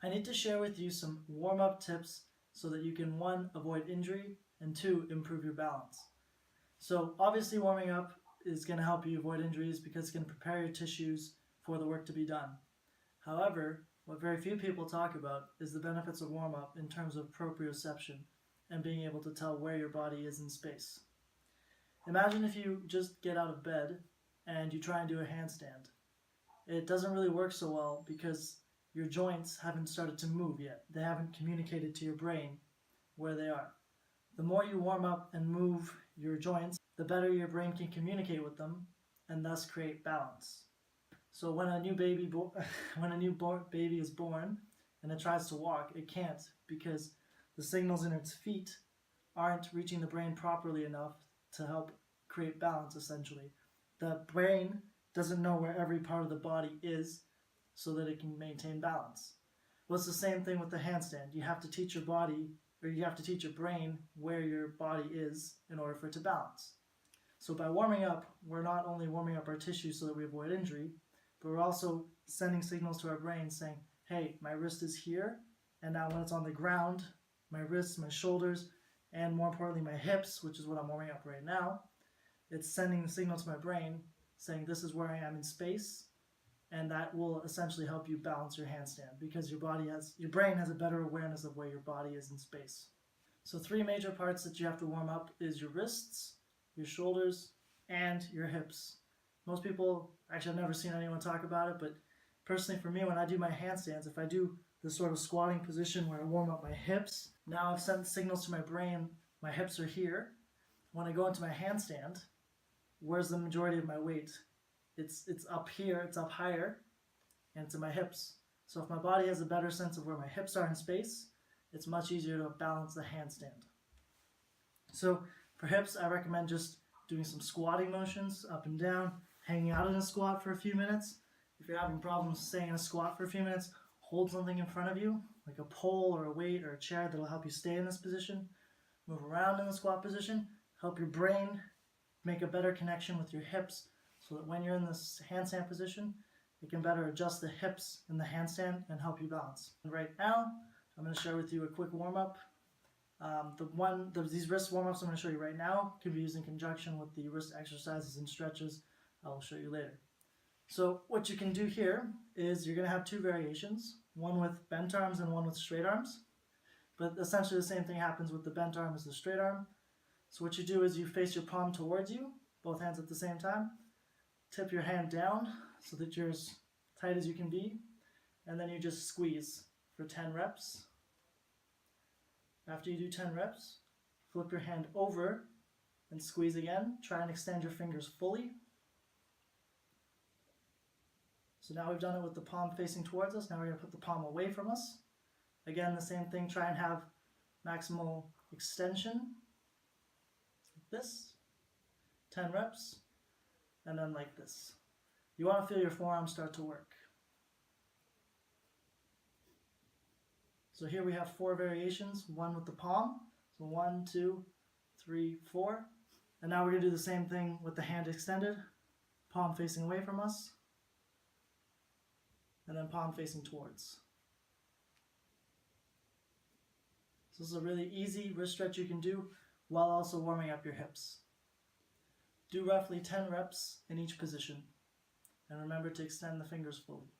I need to share with you some warm-up tips so that you can 1. Avoid injury, and 2. Improve your balance. So obviously warming up is going to help you avoid injuries because it's going to prepare your tissues for the work to be done. However, what very few people talk about is the benefits of warm-up in terms of proprioception and being able to tell where your body is in space. Imagine if you just get out of bed and you try and do a handstand. It doesn't really work so well because your joints haven't started to move yet. They haven't communicated to your brain where they are. The more you warm up and move your joints, the better your brain can communicate with them and thus create balance. So when a new baby is born and it tries to walk, it can't because the signals in its feet aren't reaching the brain properly enough to help create balance, essentially. The brain doesn't know where every part of the body is so that it can maintain balance. Well, it's the same thing with the handstand. You have to teach your body, or you have to teach your brain where your body is in order for it to balance. So by warming up, we're not only warming up our tissues so that we avoid injury, but we're also sending signals to our brain saying, hey, my wrist is here, and now when it's on the ground, my wrists, my shoulders, and more importantly my hips, which is what I'm warming up right now, it's sending the signal to my brain saying this is where I am in space, and that will essentially help you balance your handstand because your brain has a better awareness of where your body is in space. So 3 major parts that you have to warm up is your wrists, your shoulders, and your hips. Most people, actually I've never seen anyone talk about it, but personally for me when I do my handstands, if I do this sort of squatting position where I warm up my hips, now I've sent signals to my brain, my hips are here. When I go into my handstand, where's the majority of my weight? It's up here, it's up higher, and it's in my hips. So if my body has a better sense of where my hips are in space, it's much easier to balance the handstand. So for hips, I recommend just doing some squatting motions up and down, hanging out in a squat for a few minutes. If you're having problems staying in a squat for a few minutes, hold something in front of you, like a pole or a weight or a chair that'll help you stay in this position. Move around in the squat position, help your brain make a better connection with your hips so that when you're in this handstand position, it can better adjust the hips in the handstand and help you balance. And right now, I'm going to share with you a quick warm-up. These wrist warm-ups I'm going to show you right now can be used in conjunction with the wrist exercises and stretches I will show you later. So what you can do here is you're going to have 2 variations, one with bent arms and one with straight arms. But essentially the same thing happens with the bent arm as the straight arm. So what you do is you face your palm towards you, both hands at the same time, tip your hand down so that you're as tight as you can be, and then you just squeeze for 10 reps. After you do 10 reps, flip your hand over and squeeze again. Try and extend your fingers fully. So now we've done it with the palm facing towards us. Now we're going to put the palm away from us. Again, the same thing. Try and have maximal extension. Like this. 10 reps. And then like this. You want to feel your forearms start to work. So here we have 4 variations, one with the palm. So 1, 2, 3, 4. And now we're going to do the same thing with the hand extended, palm facing away from us, and then palm facing towards. So this is a really easy wrist stretch you can do while also warming up your hips. Do roughly 10 reps in each position, and remember to extend the fingers fully.